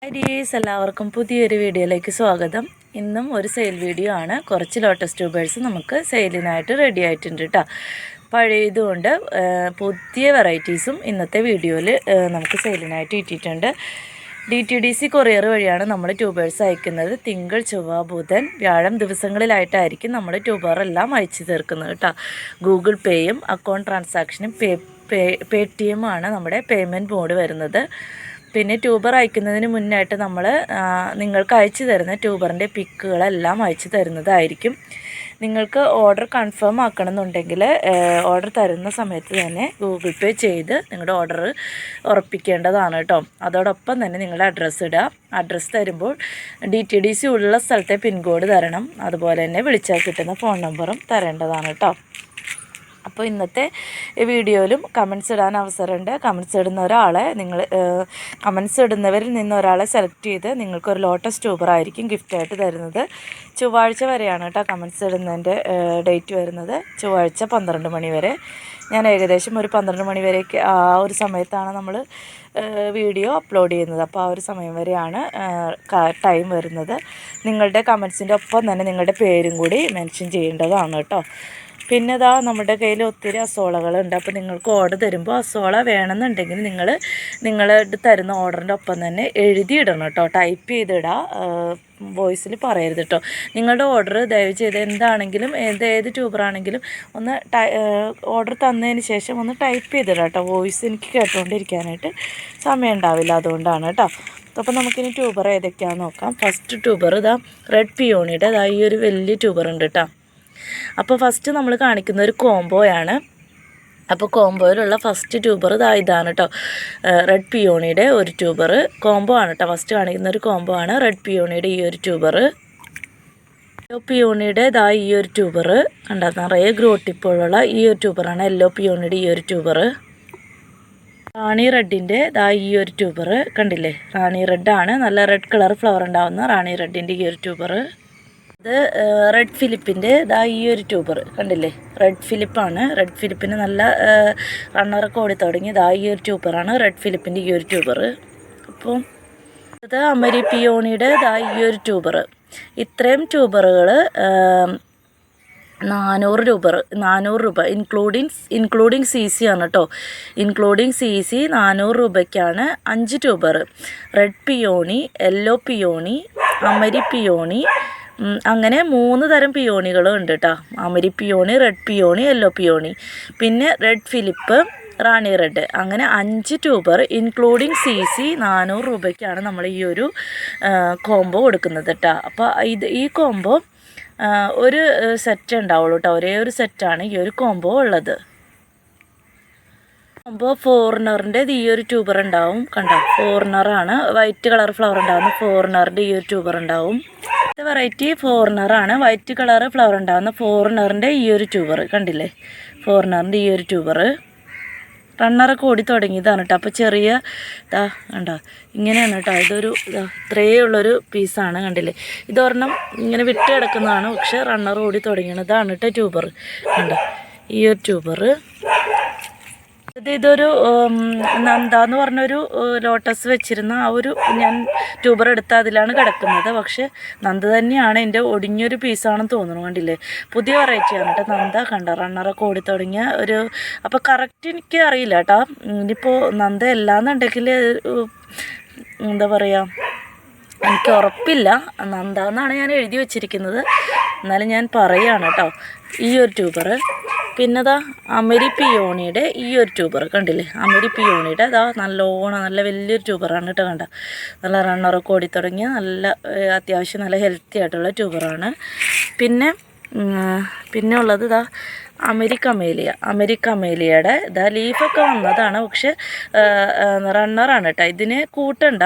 ഡീസ് എല്ലാവർക്കും പുതിയൊരു വീഡിയോയിലേക്ക് സ്വാഗതം. ഇന്നും ഒരു സെയിൽ വീഡിയോ ആണ്. കുറച്ച് ലോട്ടസ് ട്യൂബേഴ്സ് നമുക്ക് സെയിലിനായിട്ട് റെഡി ആയിട്ടുണ്ട് കേട്ടോ. പഴയതുകൊണ്ട് പുതിയ വെറൈറ്റീസും ഇന്നത്തെ വീഡിയോയിൽ നമുക്ക് സെയിലിനായിട്ട് ഇട്ടിട്ടുണ്ട്. DTDC കൊറിയർ വഴിയാണ് നമ്മൾ ട്യൂബേഴ്സ് അയക്കുന്നത്. തിങ്കൾ, ചൊവ്വ, ബുധൻ, വ്യാഴം ദിവസങ്ങളിലായിട്ടായിരിക്കും നമ്മൾ ട്യൂബറെല്ലാം അയച്ചു തീർക്കുന്നത് കേട്ടോ. ഗൂഗിൾ പേയും അക്കൗണ്ട് ട്രാൻസാക്ഷനും PayTM ആണ് നമ്മുടെ പേയ്മെൻറ്റ് മോഡ് വരുന്നത്. പിന്നെ ട്യൂബർ അയക്കുന്നതിന് മുന്നായിട്ട് നമ്മൾ നിങ്ങൾക്ക് അയച്ചു തരുന്ന ട്യൂബറിൻ്റെ പിക്കുകളെല്ലാം അയച്ചു തരുന്നതായിരിക്കും. നിങ്ങൾക്ക് ഓർഡർ കൺഫേം ആക്കണമെന്നുണ്ടെങ്കിൽ ഓർഡർ തരുന്ന സമയത്ത് തന്നെ ഗൂഗിൾ പേ ചെയ്ത് നിങ്ങളുടെ ഓർഡർ ഉറപ്പിക്കേണ്ടതാണ് കേട്ടോ. അതോടൊപ്പം തന്നെ നിങ്ങളുടെ അഡ്രസ്സ് ഇടുക. അഡ്രസ്സ് തരുമ്പോൾ DTDC ഉള്ള സ്ഥലത്തെ പിൻകോഡ് തരണം. അതുപോലെ തന്നെ വിളിച്ചാൽ കിട്ടുന്ന ഫോൺ നമ്പറും തരേണ്ടതാണ് കേട്ടോ. അപ്പോൾ ഇന്നത്തെ വീഡിയോയിലും കമൻസ് ഇടാൻ അവസരമുണ്ട്. കമൻസ് ഇടുന്ന ഒരാളെ കമൻസ് ഇടുന്നവരിൽ നിന്ന് ഒരാളെ സെലക്ട് ചെയ്ത് നിങ്ങൾക്കൊരു ലോട്ടസ് ട്യൂബർ ആയിരിക്കും ഗിഫ്റ്റായിട്ട് തരുന്നത്. ചൊവ്വാഴ്ച വരെയാണ് കേട്ടോ കമൻസ് ഇടുന്നതിൻ്റെ ഡേറ്റ് വരുന്നത്. ചൊവ്വാഴ്ച 12 മണി വരെ. ഞാൻ ഏകദേശം ഒരു 12 മണി വരെയൊക്കെ ആ ഒരു സമയത്താണ് നമ്മൾ വീഡിയോ അപ്ലോഡ് ചെയ്യുന്നത്. അപ്പോൾ ആ ഒരു സമയം വരെയാണ് ടൈം വരുന്നത്. നിങ്ങളുടെ കമൻസിൻ്റെ ഒപ്പം തന്നെ നിങ്ങളുടെ പേരും കൂടി മെൻഷൻ ചെയ്യേണ്ടതാണ് കേട്ടോ. പിന്നെ ഇതാ നമ്മുടെ കയ്യിൽ ഒത്തിരി അസോളകളുണ്ട്. അപ്പോൾ നിങ്ങൾക്ക് ഓർഡർ തരുമ്പോൾ അസോള വേണമെന്നുണ്ടെങ്കിൽ നിങ്ങൾ തരുന്ന ഓർഡറിൻ്റെ ഒപ്പം തന്നെ എഴുതിയിടണം കേട്ടോ. ടൈപ്പ് ചെയ്തിടുക, വോയിസിൽ പറയരുത് കേട്ടോ. നിങ്ങളുടെ ഓർഡർ ദയവ് ചെയ്ത് എന്താണെങ്കിലും ഏത് ട്യൂബറാണെങ്കിലും ഒന്ന് ഓർഡർ തന്നതിന് ശേഷം ഒന്ന് ടൈപ്പ് ചെയ്തിടാം കേട്ടോ. വോയിസ് എനിക്ക് കേട്ടുകൊണ്ടിരിക്കാനായിട്ട് സമയം ഉണ്ടാവില്ല, അതുകൊണ്ടാണ് കേട്ടോ. അപ്പോൾ നമുക്കിനി ട്യൂബർ ഏതൊക്കെയാണെന്ന് നോക്കാം. ഫസ്റ്റ് ട്യൂബർ ഇതാ റെഡ് പിയോണിയുടെ ഈ ഒരു വലിയ ട്യൂബർ ഉണ്ട് കേട്ടോ. അപ്പോൾ ഫസ്റ്റ് നമ്മൾ കാണിക്കുന്ന ഒരു കോംബോയാണ്. അപ്പോൾ കോംബോയിലുള്ള ഫസ്റ്റ് ട്യൂബർ ഇതാണ് കേട്ടോ. റെഡ് പിയോണിയുടെ ഒരു ട്യൂബർ കോംബോ ആണ് കേട്ടോ. ഫസ്റ്റ് കാണിക്കുന്ന ഒരു കോംബോ ആണ് റെഡ് പിയോണിയുടെ ഈ ഒരു ട്യൂബർ. യെല്ലോ പിയോണിയുടെ ഈ ഒരു ട്യൂബർ കണ്ടാൽ നിറയെ ഗ്രോട്ടിപ്പോഴുള്ള ഈ ഒരു ട്യൂബറാണ് യെല്ലോ പിയോണിയുടെ ഈ ഒരു ട്യൂബർ. റാണി റെഡിൻ്റെ ഈ ഒരു ട്യൂബർ കണ്ടില്ലേ. റാണി റെഡാണ്, നല്ല റെഡ് കളർ ഫ്ലവർ ഉണ്ടാകുന്ന റാണി റെഡിൻ്റെ ഈ ഒരു ട്യൂബർ. ഇത് റെഡ് ഫിലിപ്പിൻ്റെ ഈ ഒരു ട്യൂബർ കണ്ടില്ലേ. റെഡ് ഫിലിപ്പാണ്. റെഡ് ഫിലിപ്പിന് നല്ല റണ്ണറൊക്കെ ഓടി തുടങ്ങി. ഈ ഒരു ട്യൂബറാണ് റെഡ് ഫിലിപ്പിൻ്റെ ഈ ഒരു ട്യൂബർ. അപ്പോൾ ഇത് അമരി പിയോണിയുടെ ഈ ഒരു ട്യൂബർ. ഇത്രയും ട്യൂബറുകൾ 400 രൂപ ഇൻക്ലൂഡിങ് CC ആണ് കേട്ടോ. ഇൻക്ലൂഡിങ് CC 400 രൂപയ്ക്കാണ് 5 tuber. Red peony, yellow peony, അമരി പിയോണി, അങ്ങനെ 3 തരം പിയോണികളും ഉണ്ട് കേട്ടോ. അമരി peony, red peony, yellow peony, പിന്നെ റെഡ് ഫിലിപ്പ്, റാണി റെഡ്, അങ്ങനെ 5 ട്യൂബർ ഇൻക്ലൂഡിങ് CC 400 രൂപയ്ക്കാണ് നമ്മൾ ഈ ഒരു കോംബോ കൊടുക്കുന്നത് കേട്ടോ. അപ്പോൾ ഈ കോംബോ ഒരു സെറ്റ് ഉണ്ടാവുള്ളൂ കേട്ടോ. ഒരേ ഒരു സെറ്റാണ് ഈ ഒരു കോംബോ ഉള്ളത്. കോംബോ ഫോറിനറിൻ്റെ ഈ ഒരു ട്യൂബർ ഉണ്ടാവും കണ്ടോ. ഫോറിനറാണ്, വൈറ്റ് കളർ ഫ്ലവർ ഉണ്ടാകുന്ന ഫോറിനറിൻ്റെ ഈ ഒരു ട്യൂബർ ഉണ്ടാവും. വെറൈറ്റി ഫോറിനറാണ്, വൈറ്റ് കളർ ഫ്ലവർ ഉണ്ടാകുന്ന ഫോറിനറിൻ്റെ ഈ ഒരു ട്യൂബർ കണ്ടില്ലേ. ഫോറിനറിൻ്റെ ഈ ഒരു ട്യൂബർ റണ്ണറൊക്കെ ഓടി തുടങ്ങിയതാണ് കേട്ടോ. അപ്പോൾ ചെറിയ കണ്ടോ ഇങ്ങനെയാണ് കേട്ടോ. ഇതൊരു ഇത്രയേ ഉള്ളൊരു പീസാണ് കണ്ടില്ലേ. ഇതൊരെണ്ണം ഇങ്ങനെ വിട്ട് കിടക്കുന്നതാണ്, പക്ഷേ റണ്ണർ ഓടി തുടങ്ങിയതാണ് കേട്ടോ ട്യൂബർ കണ്ടോ. ഈ ഒരു ട്യൂബർ ഇതൊരു നന്ദ എന്ന് പറഞ്ഞൊരു ലോട്ടസ് വെച്ചിരുന്ന ആ ഒരു ഞാൻ ട്യൂബർ എടുത്ത് അതിലാണ് കിടക്കുന്നത്. പക്ഷേ നന്ദ തന്നെയാണ്, എൻ്റെ ഒടിഞ്ഞൊരു പീസാണെന്ന് തോന്നുന്നു കണ്ടില്ലേ. പുതിയ വെറൈറ്റിയാണ് കേട്ടോ നന്ദ കണ്ട. റണ്ണറൊക്കെ ഓടി തുടങ്ങിയ ഒരു, അപ്പോൾ കറക്റ്റ് എനിക്ക് അറിയില്ല കേട്ടോ. ഇനിയിപ്പോൾ നന്ദ എല്ലാന്നുണ്ടെങ്കിൽ എന്താ പറയുക, എനിക്ക് ഉറപ്പില്ല. നന്ദ എന്നാണ് ഞാൻ എഴുതി വെച്ചിരിക്കുന്നത്, എന്നാലും ഞാൻ പറയുകയാണ് കേട്ടോ. ഈ ഒരു ട്യൂബർ. പിന്നെ അമരി പിയോണിയുടെ ഈ ഒരു ട്യൂബർ കണ്ടില്ലേ. അമരി പിയോണിയുടെ നല്ലോണം നല്ല വലിയൊരു ട്യൂബറാണ് കേട്ടോ. കണ്ട നല്ല റണ്ണറൊക്കെ ഓടി തുടങ്ങിയ നല്ല അത്യാവശ്യം നല്ല ഹെൽത്തി ആയിട്ടുള്ള ട്യൂബറാണ്. പിന്നെ ഉള്ളത് അമേരിക്കമേലിയയുടെ ലീഫൊക്കെ വന്നതാണ്, പക്ഷെ റണ്ണറാണ് കേട്ടോ. ഇതിന് കൂട്ടണ്ട,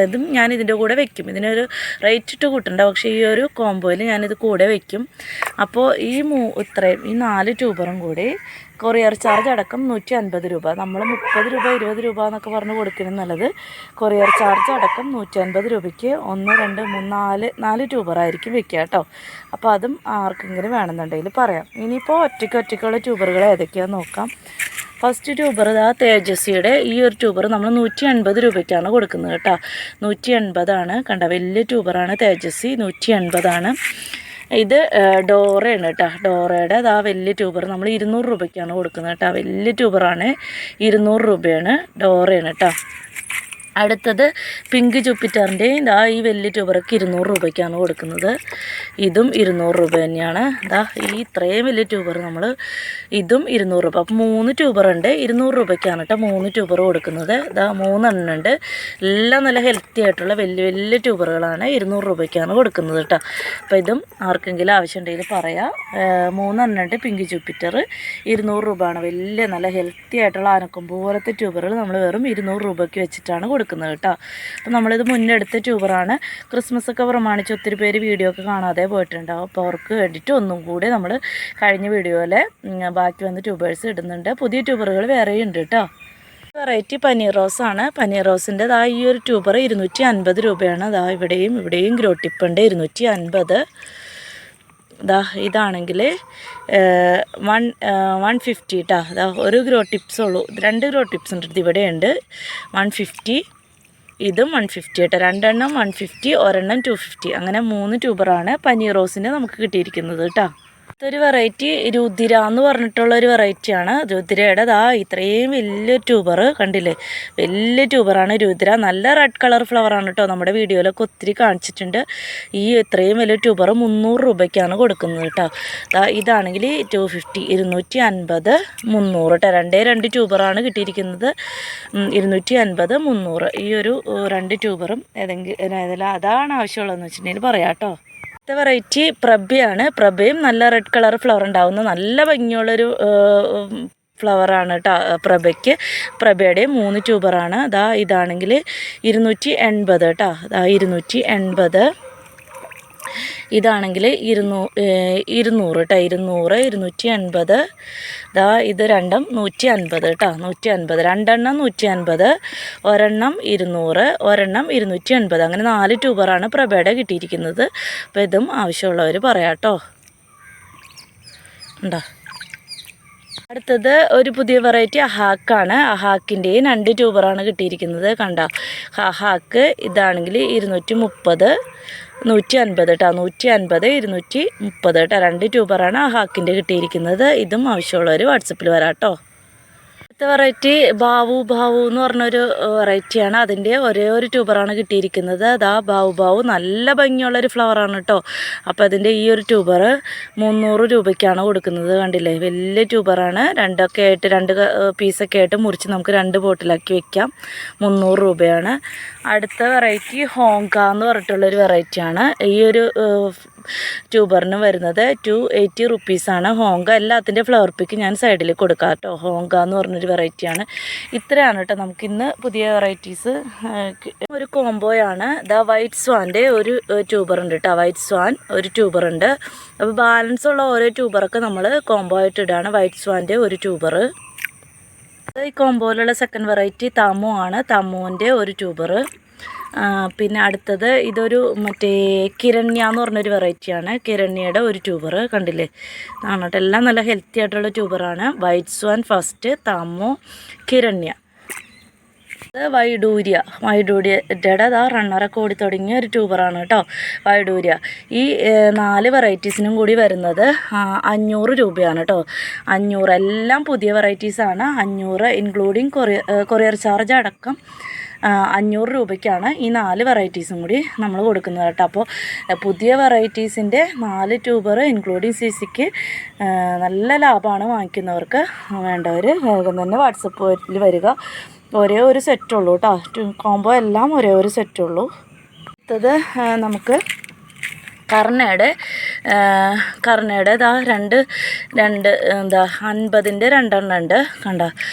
ഇതും ഞാൻ ഇതിൻ്റെ കൂടെ വെക്കും. ഇതിനൊരു റേറ്റ് ഇട്ട് കൂട്ടണ്ട, പക്ഷേ ഈ ഒരു കോംബോയിൽ ഞാനിത് കൂടെ വെക്കും. അപ്പോൾ ഇത്രയും ഈ 4 ട്യൂബറും കൂടി കൊറിയർ ചാർജ് അടക്കം 150 രൂപ. നമ്മൾ 30 രൂപ 20 രൂപ എന്നൊക്കെ പറഞ്ഞ് കൊടുക്കുന്നത് നല്ലത്. കൊറിയർ ചാർജ് അടക്കം 150 രൂപയ്ക്ക് 1 2 3 4 ട്യൂബറായിരിക്കും വെക്കുക കേട്ടോ. അപ്പോൾ അതും ആർക്കെങ്കിലും വേണമെന്നുണ്ടെങ്കിൽ പറയാം. ഇനിയിപ്പോൾ ഒറ്റയ്ക്കുള്ള ട്യൂബറുകൾ ഏതൊക്കെയാണെന്ന് നോക്കാം. ഫസ്റ്റ് ട്യൂബർ തേജസ്വിയുടെ ഈ ഒരു ട്യൂബർ നമ്മൾ 180 രൂപയ്ക്കാണ് കൊടുക്കുന്നത് കേട്ടോ. 180 കണ്ട, വലിയ ട്യൂബറാണ് തേജസ്വി, 180. ഇത് ഡോറയാണ് കേട്ടോ. ഡോറയുടെ വലിയ ട്യൂബർ നമ്മൾ 200 രൂപയ്ക്കാണ് കൊടുക്കുന്നത് കേട്ടോ. വലിയ ട്യൂബറാണ്, 200 രൂപയാണ്. ഡോറയാണ് കേട്ടോ. അടുത്തത് പിങ്ക് ജൂപ്പിറ്ററിൻ്റെ ഈ വലിയ ട്യൂബറൊക്കെ 200 രൂപയ്ക്കാണ് കൊടുക്കുന്നത്. ഇതും 200 രൂപ തന്നെയാണ്. ഈ ഇത്രയും വലിയ ട്യൂബർ നമ്മൾ ഇതും 200 രൂപ. അപ്പോൾ 3 ട്യൂബറുണ്ട്, 200 രൂപയ്ക്കാണ് കേട്ടോ 3 ട്യൂബർ കൊടുക്കുന്നത്. 3 എണ്ണം ഉണ്ട്. എല്ലാം നല്ല ഹെൽത്തി ആയിട്ടുള്ള വലിയ വലിയ ട്യൂബറുകളാണ്, 200 രൂപയ്ക്കാണ് കൊടുക്കുന്നത് കേട്ടോ. അപ്പോൾ ഇതും ആർക്കെങ്കിലും ആവശ്യമുണ്ടെങ്കിൽ പറയാം. 3 എണ്ണം ഉണ്ട് പിങ്ക് ജൂപ്പിറ്റർ, 200 രൂപയാണ്. വലിയ നല്ല ഹെൽത്തി ആയിട്ടുള്ള ആനക്കൊമ്പ് പോലത്തെ ട്യൂബറുകൾ നമ്മൾ വെറും 200 രൂപയ്ക്ക് വെച്ചിട്ടാണ് കൊടുക്കുന്നത് കേട്ടോ. അപ്പോൾ നമ്മളിത് മുന്നെടുത്ത ട്യൂബറാണ്. ക്രിസ്മസ് ഒക്കെ പ്രമാണിച്ച് ഒത്തിരി പേര് വീഡിയോ ഒക്കെ കാണാതെ പോയിട്ടുണ്ടാവും. അപ്പോൾ അവർക്ക് വേണ്ടിയിട്ട് ഒന്നും കൂടി നമ്മൾ കഴിഞ്ഞ വീഡിയോയിലെ ബാക്കി വന്ന ട്യൂബേഴ്സ് ഇടുന്നുണ്ട്. പുതിയ ട്യൂബറുകൾ വേറെയും ഉണ്ട് കേട്ടോ. വെറൈറ്റി പനീർ റോസാണ്. പനീർ റോസിൻ്റെ ഈ ഒരു ട്യൂബർ 250 രൂപയാണ്. ഇവിടെയും ഗ്രോ ടിപ്പുണ്ട്, 250. ഇതാണെങ്കിൽ 150 കേട്ടോ. ഒരു ഗ്രോ ടിപ്സ് ഉള്ളൂ, 2 ഗ്രോ ടിപ്സ് ഉണ്ട് ഇവിടെയുണ്ട്. 150, ഇതും 150 കേട്ടോ. 2 എണ്ണം 150, ഒരെണ്ണം 250. അങ്ങനെ 3 ട്യൂബറാണ് പനീർ റോസിന് നമുക്ക് കിട്ടിയിരിക്കുന്നത് കേട്ടോ. ഇതൊരു വെറൈറ്റി രുദ്ര എന്ന് പറഞ്ഞിട്ടുള്ള ഒരു വെറൈറ്റിയാണ്. രുദ്രയുടെ ഇത്രയും വലിയ ട്യൂബർ കണ്ടില്ലേ, വലിയ ട്യൂബറാണ് രുദ്ര. നല്ല റെഡ് കളർ ഫ്ലവറാണ് കേട്ടോ. നമ്മുടെ വീഡിയോയിലൊക്കെ ഒത്തിരി കാണിച്ചിട്ടുണ്ട്. ഈ ഇത്രയും വലിയ ട്യൂബർ 300 രൂപയ്ക്കാണ് കൊടുക്കുന്നത് കേട്ടോ. ഇതാണെങ്കിൽ 250, 250, 300 കേട്ടോ. 2 ട്യൂബറാണ് കിട്ടിയിരിക്കുന്നത്. 250, 300. ഈ ഒരു 2 ട്യൂബറും ഏതെങ്കിലും അതാണ് ആവശ്യമുള്ളതെന്ന് വെച്ചിട്ടുണ്ടെങ്കിൽ പറയാം കേട്ടോ. അടുത്ത വെറൈറ്റി പ്രഭയാണ്. പ്രഭയും നല്ല റെഡ് കളർ ഫ്ലവർ ഉണ്ടാവുന്ന നല്ല ഭംഗിയുള്ളൊരു ഫ്ലവറാണ് കേട്ടോ പ്രഭയ്ക്ക്. പ്രഭയുടെ 3 ട്യൂബറാണ്. ഇതാണെങ്കിൽ 280 കേട്ടോ. 280. ഇതാണെങ്കിൽ 200 കേട്ടോ. 200, 280. ഇത് രണ്ടും 150 കേട്ടോ. 150. 2 എണ്ണം 150, ഒരെണ്ണം 200, ഒരെണ്ണം 280. അങ്ങനെ 4 ട്യൂബറാണ് പ്രഭയുടെ കിട്ടിയിരിക്കുന്നത്. അപ്പോൾ ഇതും ആവശ്യമുള്ളവർ പറയാം കേട്ടോ. ഉണ്ടോ? അടുത്തത് ഒരു പുതിയ വെറൈറ്റി അഹാക്കാണ്. അഹാക്കിൻ്റെയും 2 ട്യൂബറാണ് കിട്ടിയിരിക്കുന്നത്. കണ്ടോ, അഹാക്ക് ഇതാണെങ്കിൽ 230, 150 കേട്ടോ. 150, 230 കേട്ടോ. 2 ട്യൂബറാണ് അഹാക്കിൻ്റെ കിട്ടിയിരിക്കുന്നത്. ഇതും ആവശ്യമുള്ളവർ വാട്സപ്പിൽ വരാം കേട്ടോ. അടുത്ത വെറൈറ്റി ബാവു എന്ന് പറഞ്ഞൊരു വെറൈറ്റിയാണ്. അതിൻ്റെ ഒരേ ഒരു ട്യൂബറാണ് കിട്ടിയിരിക്കുന്നത്. ബാവു നല്ല ഭംഗിയുള്ളൊരു ഫ്ലവറാണ് കേട്ടോ. അപ്പോൾ അതിൻ്റെ ഈ ഒരു ട്യൂബർ 300 രൂപയ്ക്കാണ് കൊടുക്കുന്നത്. കണ്ടില്ലേ, വലിയ ട്യൂബറാണ്. 2 പീസൊക്കെ ആയിട്ട് മുറിച്ച് നമുക്ക് 2 ബോട്ടിലാക്കി വെക്കാം. 300 രൂപയാണ്. അടുത്ത വെറൈറ്റി ഹോങ്ക എന്ന് പറഞ്ഞിട്ടുള്ളൊരു വെറൈറ്റിയാണ്. ഈ ഒരു ട്യൂബറിന് വരുന്നത് 280 റുപ്പീസാണ്. ഹോങ്ക എല്ലാത്തിൻ്റെ ഫ്ലവർ പിക്ക് ഞാൻ സൈഡിൽ കൊടുക്കാം കേട്ടോ. ഹോങ്ക എന്ന് പറഞ്ഞൊരു വെറൈറ്റിയാണ്. ഇത്രയാണ് കേട്ടോ നമുക്കിന്ന് പുതിയ വെറൈറ്റീസ്. ഒരു കോംബോയാണ്. വൈറ്റ് സ്വാൻ്റെ ഒരു ട്യൂബറുണ്ട് കേട്ടോ. വൈറ്റ് സ്വാൻ ഒരു ട്യൂബറുണ്ട്. അപ്പോൾ ബാലൻസ് ഉള്ള ഓരോ ട്യൂബറൊക്കെ നമ്മൾ കോംബോ ആയിട്ട് ഇടാണ്. വൈറ്റ് സ്വാൻ്റെ ഒരു ട്യൂബർ. ഈ കോംബോയിലുള്ള സെക്കൻഡ് വെറൈറ്റി തമു ആണ്. തമുവിൻ്റെ ഒരു ട്യൂബർ. പിന്നെ അടുത്തത് ഇതൊരു കിരണ്യ എന്ന് പറഞ്ഞൊരു വെറൈറ്റിയാണ്. കിരണ്യയുടെ ഒരു ട്യൂബർ. കണ്ടില്ലേ, കേട്ടോ. എല്ലാം നല്ല ഹെൽത്തി ആയിട്ടുള്ള ട്യൂബറാണ്. വൈറ്റ് സ്വാൻ ഫസ്റ്റ്, തമു, കിരണ്യ. വൈഡൂര്യയുടെ റണ്ണറൊക്കെ ഓടി തുടങ്ങിയ ഒരു ട്യൂബറാണ് കേട്ടോ വൈഡൂര്യ. ഈ 4 വെറൈറ്റീസിനും കൂടി വരുന്നത് 500 രൂപയാണ് കേട്ടോ. 500. എല്ലാം പുതിയ വെറൈറ്റീസാണ്. 500 ഇൻക്ലൂഡിങ് കൊറിയർ ചാർജ് അടക്കം 500 രൂപയ്ക്കാണ് ഈ 4 വെറൈറ്റീസും കൂടി നമ്മൾ കൊടുക്കുന്നത് കേട്ടോ. അപ്പോൾ പുതിയ വെറൈറ്റീസിൻ്റെ 4 ട്യൂബർ ഇൻക്ലൂഡിങ് CCക്ക് നല്ല ലാഭമാണ്. വാങ്ങിക്കുന്നവർക്ക് വേണ്ടവർ വേഗം തന്നെ വാട്സപ്പിൽ വരിക. ഒരേ ഒരു സെറ്റുള്ളൂ കേട്ടോ. കോംബോ എല്ലാം ഒരേ ഒരു സെറ്റുള്ളൂ. അടുത്തത് നമുക്ക് കർണയുടെ 2 50ൻ്റെ 2 എണ്ണം ഉണ്ട്. കണ്ടോ,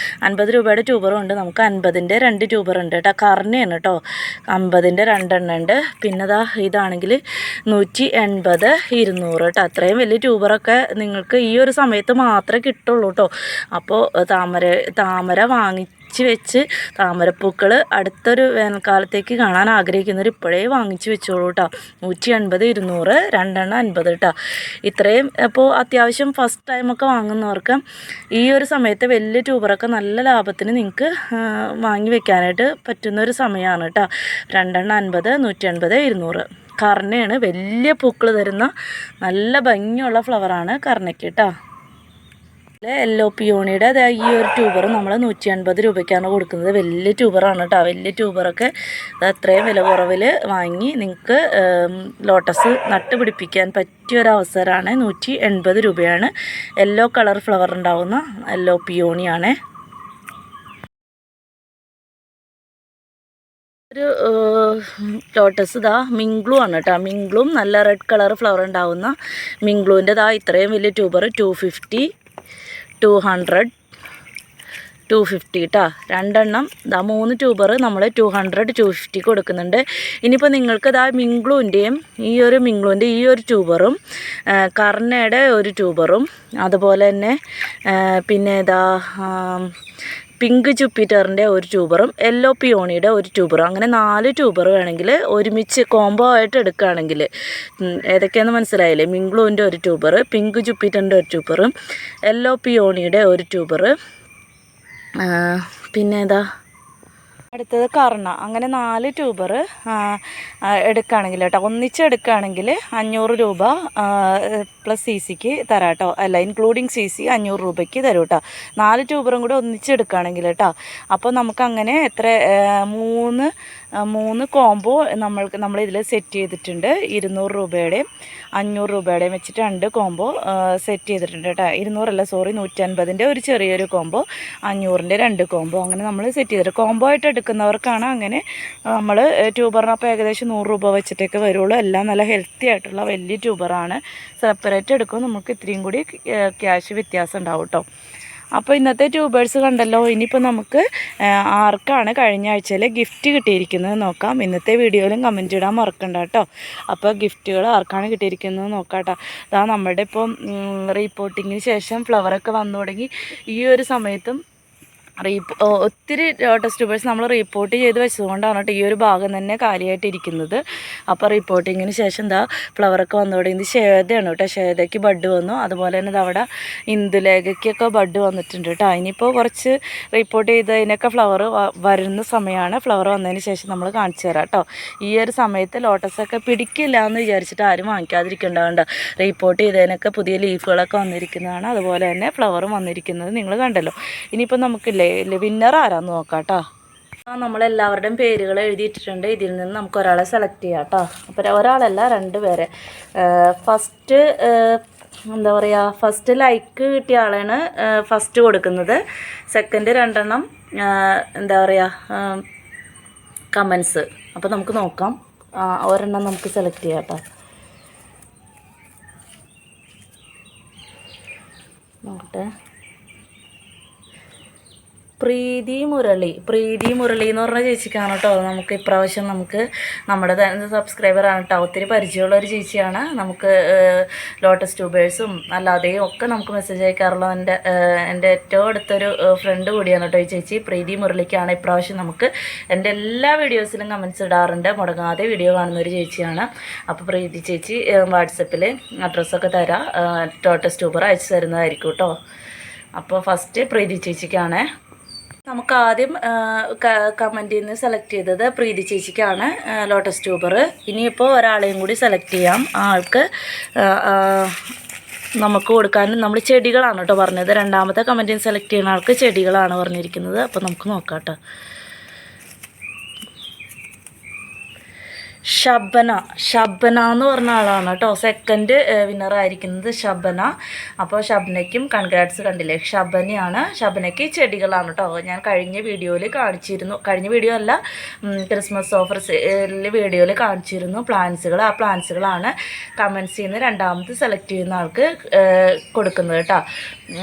50 രൂപയുടെ ട്യൂബറും ഉണ്ട്. നമുക്ക് 50ൻ്റെ 2 ട്യൂബർ ഉണ്ട് കേട്ടോ. കർണയാണ് കേട്ടോ. 50ൻ്റെ 2 എണ്ണം ഉണ്ട്. പിന്നെ ഇതാണെങ്കിൽ 180, 200 കേട്ടോ. അത്രയും വലിയ ട്യൂബറൊക്കെ നിങ്ങൾക്ക് ഈ ഒരു സമയത്ത് മാത്രമേ കിട്ടുള്ളൂ കേട്ടോ. അപ്പോൾ താമര വാങ്ങിച്ച് വാങ്ങിച്ച് വെച്ച് താമരപ്പൂക്കൾ അടുത്തൊരു വേനൽക്കാലത്തേക്ക് കാണാൻ ആഗ്രഹിക്കുന്നവർ ഇപ്പോഴേ വാങ്ങിച്ച് വെച്ചോളൂ കേട്ടോ. 180, 200, 2 50 കേട്ടോ. ഇത്രയും ഇപ്പോൾ അത്യാവശ്യം ഫസ്റ്റ് ടൈമൊക്കെ വാങ്ങുന്നവർക്ക് ഈ ഒരു സമയത്ത് വലിയ ട്യൂബറൊക്കെ നല്ല ലാഭത്തിന് നിങ്ങൾക്ക് വാങ്ങി വെക്കാനായിട്ട് പറ്റുന്നൊരു സമയമാണ് കേട്ടോ. 2 50, 180, 200. കർണയാണ്, വലിയ പൂക്കൾ തരുന്ന നല്ല ഭംഗിയുള്ള ഫ്ലവറാണ് കർണയ്ക്ക് കേട്ടോ. യെല്ലോ പിയോണിയുടെ ഈ ഒരു ട്യൂബർ നമ്മൾ 150 രൂപയ്ക്കാണ് കൊടുക്കുന്നത്. വലിയ ട്യൂബറാണ് കേട്ടോ. വലിയ ട്യൂബറൊക്കെ അത്രയും വില കുറവിൽ വാങ്ങി നിങ്ങൾക്ക് ലോട്ടസ് നട്ട് പിടിപ്പിക്കാൻ പറ്റിയൊരവസരമാണ്. 180 രൂപയാണ്. യെല്ലോ കളർ ഫ്ലവർ ഉണ്ടാവുന്ന യെല്ലോ പിയോണിയാണ്. ഒരു ലോട്ടസ് മിങ്ക്ലൂ ആണ് കേട്ടോ. മിങ്ക്ലൂം നല്ല റെഡ് കളർ ഫ്ലവർ ഉണ്ടാവുന്ന മിങ്ക്ലൂവിൻ്റെ ഇത്രയും വലിയ ട്യൂബർ 250, 200, 250 കേട്ടോ. 2 എണ്ണം 3 ട്യൂബർ നമ്മൾ 200, 250 കൊടുക്കുന്നുണ്ട്. ഇനിയിപ്പോൾ നിങ്ങൾക്ക് മിങ്ക്ലൂവിൻ്റെയും ഈ ഒരു ട്യൂബറും കർണയുടെ ഒരു ട്യൂബറും അതുപോലെ തന്നെ പിന്നെ പിങ്ക് ജൂപ്പിറ്ററിൻ്റെ ഒരു ട്യൂബറും യെല്ലോ പിയോണിയുടെ ഒരു ട്യൂബറും, അങ്ങനെ 4 ട്യൂബർ വേണമെങ്കിൽ ഒരുമിച്ച് കോംബോ ആയിട്ട് എടുക്കുകയാണെങ്കിൽ ഏതൊക്കെയാണെന്ന് മനസ്സിലായില്ലേ? മിങ്ക്ലൂവിൻ്റെ ഒരു ട്യൂബർ, പിങ്ക് ജൂപ്പിറ്ററിൻ്റെ ഒരു ട്യൂബറും യെല്ലോ പിയോണിയുടെ ഒരു ട്യൂബർ, പിന്നെ അടുത്തത് കർണ. അങ്ങനെ 4 ട്യൂബർ എടുക്കുകയാണെങ്കിൽ കേട്ടോ, ഒന്നിച്ചെടുക്കുകയാണെങ്കിൽ 500 രൂപ പ്ലസ് CCക്ക് തരാം കേട്ടോ. അല്ല, ഇൻക്ലൂഡിങ് CC 500 രൂപയ്ക്ക് തരും കേട്ടോ. 4 ട്യൂബറും കൂടെ ഒന്നിച്ചെടുക്കുകയാണെങ്കിൽ കേട്ടോ. അപ്പോൾ നമുക്കങ്ങനെ എത്ര 3 കോംബോ നമ്മളിതിൽ സെറ്റ് ചെയ്തിട്ടുണ്ട്. 200 രൂപയുടെയും 500 രൂപയുടെയും വെച്ചിട്ട് 2 കോംബോ സെറ്റ് ചെയ്തിട്ടുണ്ട് കേട്ടോ. 150ൻ്റെ ഒരു ചെറിയൊരു കോംബോ, 500ൻ്റെ 2 കോംബോ, അങ്ങനെ നമ്മൾ സെറ്റ് ചെയ്തിട്ട് കോംബോ ആയിട്ട് എടുക്കുന്നവർക്കാണ് അങ്ങനെ നമ്മൾ ട്യൂബറിനപ്പോൾ ഏകദേശം 100 രൂപ വെച്ചിട്ടൊക്കെ വരുള്ളൂ. എല്ലാം നല്ല ഹെൽത്തി ആയിട്ടുള്ള വലിയ ട്യൂബറാണ്. സെപ്പറേറ്റ് എടുക്കുമ്പോൾ നമുക്ക് ഇത്രയും കൂടി ക്യാഷ് വ്യത്യാസം ഉണ്ടാവും കേട്ടോ. അപ്പോൾ ഇന്നത്തെ ട്യൂബേഴ്സ് കണ്ടല്ലോ. ഇനിയിപ്പോൾ നമുക്ക് ആർക്കാണ് കഴിഞ്ഞ ആഴ്ചയിൽ ഗിഫ്റ്റ് കിട്ടിയിരിക്കുന്നത് നോക്കാം. ഇന്നത്തെ വീഡിയോയിലും കമൻറ്റ് ഇടാൻ മറക്കണ്ട കേട്ടോ. അപ്പോൾ ഗിഫ്റ്റുകൾ ആർക്കാണ് കിട്ടിയിരിക്കുന്നത് നോക്കാം കേട്ടോ. നമ്മുടെ ഇപ്പം റിപ്പോർട്ടിങ്ങിന് ശേഷം ഫ്ലവറൊക്കെ വന്നു തുടങ്ങി. ഈ ഒരു സമയത്തും ഒത്തിരി ലോട്ടസ് ട്യൂബേഴ്സ് നമ്മൾ റിപ്പോർട്ട് ചെയ്ത് വെച്ചതുകൊണ്ടാണ് കേട്ടോ ഈ ഒരു ഭാഗം തന്നെ കാലിയായിട്ടിരിക്കുന്നത്. അപ്പോൾ റിപ്പോർട്ടിങ്ങിന് ശേഷം ഫ്ലവറൊക്കെ വന്നു തുടങ്ങി. ശ്വേതയാണ് കേട്ടോ. ശ്വേതയ്ക്ക് ബഡ് വന്നു. അതുപോലെ തന്നെ അവിടെ ഇന്ദുലേഖയ്ക്കൊക്കെ ബഡ് വന്നിട്ടുണ്ട് കേട്ടോ. ഇനിയിപ്പോൾ കുറച്ച് റിപ്പോർട്ട് ചെയ്തതിനൊക്കെ ഫ്ലവർ വരുന്ന സമയമാണ്. ഫ്ലവർ വന്നതിന് ശേഷം നമ്മൾ കാണിച്ചു തരാം കേട്ടോ. ഈ ഒരു സമയത്ത് ലോട്ടസൊക്കെ പിടിക്കില്ല എന്ന് വിചാരിച്ചിട്ട് ആരും വാങ്ങിക്കാതിരിക്കേണ്ടതുണ്ട്. റിപ്പോർട്ട് ചെയ്തതിനൊക്കെ പുതിയ ലീഫുകളൊക്കെ വന്നിരിക്കുന്നതാണ്. അതുപോലെ തന്നെ ഫ്ലവറും വന്നിരിക്കുന്നത് നിങ്ങൾ കണ്ടല്ലോ. ഇനിയിപ്പോൾ നമുക്കില്ലേ വിന്നർ ആരാന്ന് നോക്കാം കേട്ടോ. നമ്മളെല്ലാവരുടെയും പേരുകൾ എഴുതിയിട്ടിട്ടുണ്ട്. ഇതിൽ നിന്ന് നമുക്ക് ഒരാളെ സെലക്ട് ചെയ്യാം കേട്ടോ. അപ്പോൾ ഒരാളല്ല, 2 പേരെ. ഫസ്റ്റ് ഫസ്റ്റ് ലൈക്ക് കിട്ടിയ ആളാണ് ഫസ്റ്റ് കൊടുക്കുന്നത്. സെക്കൻഡ് 2 എണ്ണം കമൻസ്. അപ്പോൾ നമുക്ക് നോക്കാം. ഒരെണ്ണം നമുക്ക് സെലക്ട് ചെയ്യാം കേട്ടോ. നോക്കട്ടെ. പ്രീതി മുരളി എന്ന് പറഞ്ഞ ചേച്ചിക്കാണ് കേട്ടോ. നമുക്ക് ഇപ്രാവശ്യം നമ്മുടെ സബ്സ്ക്രൈബറാണ് കേട്ടോ. ഒത്തിരി പരിചയമുള്ളൊരു ചേച്ചിയാണ്. നമുക്ക് ലോട്ടസ് ട്യൂബേഴ്സും അല്ലാതെയും ഒക്കെ നമുക്ക് മെസ്സേജ് അയക്കാറുള്ള എൻ്റെ ഏറ്റവും അടുത്തൊരു ഫ്രണ്ട് കൂടിയാണ് കേട്ടോ ഈ ചേച്ചി. പ്രീതി മുരളിക്കാണ് ഇപ്രാവശ്യം നമുക്ക് എൻ്റെ എല്ലാ വീഡിയോസിലും കമൻറ്റ്സ് ഇടാറുണ്ട്. മുടങ്ങാതെ വീഡിയോ കാണുന്നൊരു ചേച്ചിയാണ്. അപ്പോൾ പ്രീതി ചേച്ചി വാട്സപ്പിൽ അഡ്രസ്സൊക്കെ തരാം. ലോട്ടസ് ട്യൂബർ അയച്ചു തരുന്നതായിരിക്കും കേട്ടോ. അപ്പോൾ ഫസ്റ്റ് പ്രീതി ചേച്ചിക്കാണ്. നമുക്ക് ആദ്യം കമൻറ്റിൽ നിന്ന് സെലക്ട് ചെയ്തത് പ്രീതി ചേച്ചിക്കാണ് ലോട്ടസ് ട്യൂബർ. ഇനിയിപ്പോൾ ഒരാളെയും കൂടി സെലക്ട് ചെയ്യാം. ആൾക്ക് നമുക്ക് കൊടുക്കാനും നമ്മൾ ചെടികളാണ് കേട്ടോ പറഞ്ഞത്. രണ്ടാമത്തെ കമൻറ്റിൽ നിന്ന് സെലക്ട് ചെയ്യുന്ന ആൾക്ക് ചെടികളാണ് പറഞ്ഞിരിക്കുന്നത്. അപ്പോൾ നമുക്ക് നോക്കാം കേട്ടോ. ഷബന എന്ന് പറഞ്ഞ ആളാണ് കേട്ടോ വീന്നർ വിന്നറായിരിക്കുന്നത്. ഷബന. അപ്പോൾ ഷബനയ്ക്കും കൺഗ്രാറ്റ്സ്. കണ്ടില്ലേ, ഷബനയാണ്. ഷബനയ്ക്ക് ചെടികളാണ് കേട്ടോ. ഞാൻ കഴിഞ്ഞ വീഡിയോയിൽ കാണിച്ചിരുന്നു. കഴിഞ്ഞ വീഡിയോ അല്ല, ക്രിസ്മസ് ഓഫർ വീഡിയോയിൽ കാണിച്ചിരുന്നു പ്ലാന്റ്സുകൾ. ആ പ്ലാന്റ്സുകളാണ് കമൻസിൽ നിന്ന് രണ്ടാമത് സെലക്ട് ചെയ്യുന്ന ആൾക്ക് കൊടുക്കുന്നത് കേട്ടോ.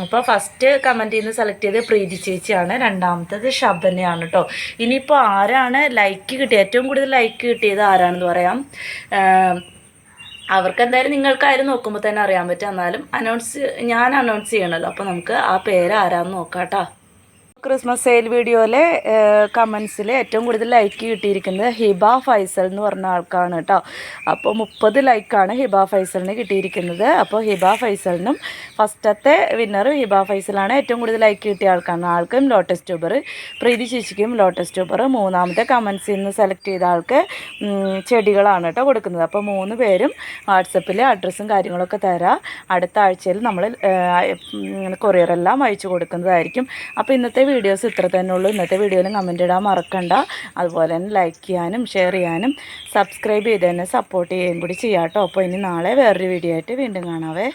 അപ്പോൾ ഫസ്റ്റ് കമൻറ്റിൽ നിന്ന് സെലക്ട് ചെയ്ത് പ്രീതി ചേച്ചിയാണ്. രണ്ടാമത്തത് ഷബനയാണ് കേട്ടോ. ഇനിയിപ്പോൾ ആരാണ് ലൈക്ക് കിട്ടിയത്, ഏറ്റവും കൂടുതൽ ലൈക്ക് കിട്ടിയത് ആരാണെന്ന് പറയാം. അവർക്ക് എന്തായാലും നിങ്ങൾക്കായാലും നോക്കുമ്പോൾ തന്നെ അറിയാൻ പറ്റും. എന്നാലും ഞാൻ അനൗൺസ് ചെയ്യണമല്ലോ. അപ്പോൾ നമുക്ക് ആ പേര് ആരാന്ന് നോക്കാം കേട്ടോ. ക്രിസ്മസ് സെയിൽ വീഡിയോയിലെ കമൻസിൽ ഏറ്റവും കൂടുതൽ ലൈക്ക് കിട്ടിയിരിക്കുന്നത് ഹിബ ഫൈസൽ എന്ന് പറഞ്ഞ ആൾക്കാണ് കേട്ടോ. അപ്പോൾ 30 ലൈക്കാണ് ഹിബ ഫൈസലിന് കിട്ടിയിരിക്കുന്നത്. അപ്പോൾ ഹിബ ഫൈസലിനും ഫസ്റ്റത്തെ വിന്നർ ഹിബ ഫൈസലാണ്. ഏറ്റവും കൂടുതൽ ലൈക്ക് കിട്ടിയ ആൾക്കാണ്. ആൾക്കും ലോട്ടസ് ട്യൂബർ, പ്രീതി ചേച്ചിക്കും ലോട്ടസ് ട്യൂബർ. മൂന്നാമത്തെ കമൻസിൽ നിന്ന് സെലക്ട് ചെയ്ത ആൾക്ക് ചെടികളാണ് കേട്ടോ കൊടുക്കുന്നത്. അപ്പോൾ 3 പേരും വാട്സപ്പിൽ അഡ്രസ്സും കാര്യങ്ങളൊക്കെ തരാം. അടുത്ത ആഴ്ചയിൽ നമ്മൾ കൊറിയറെല്ലാം അയച്ചു കൊടുക്കുന്നതായിരിക്കും. അപ്പോൾ ഇന്നത്തെ വീഡിയോസ് ഇത്ര തന്നെ ഉള്ളൂ. ഇന്നത്തെ വീഡിയോയിലും കമൻറ്റ് ഇടാൻ മറക്കണ്ട. അതുപോലെ തന്നെ ലൈക്ക് ചെയ്യാനും ഷെയർ ചെയ്യാനും സബ്സ്ക്രൈബ് ചെയ്ത് തന്നെ സപ്പോർട്ട് ചെയ്യുകയും കൂടി ചെയ്യാം കേട്ടോ. അപ്പോൾ ഇനി നാളെ വേറൊരു വീഡിയോ ആയിട്ട് വീണ്ടും കാണാവേ.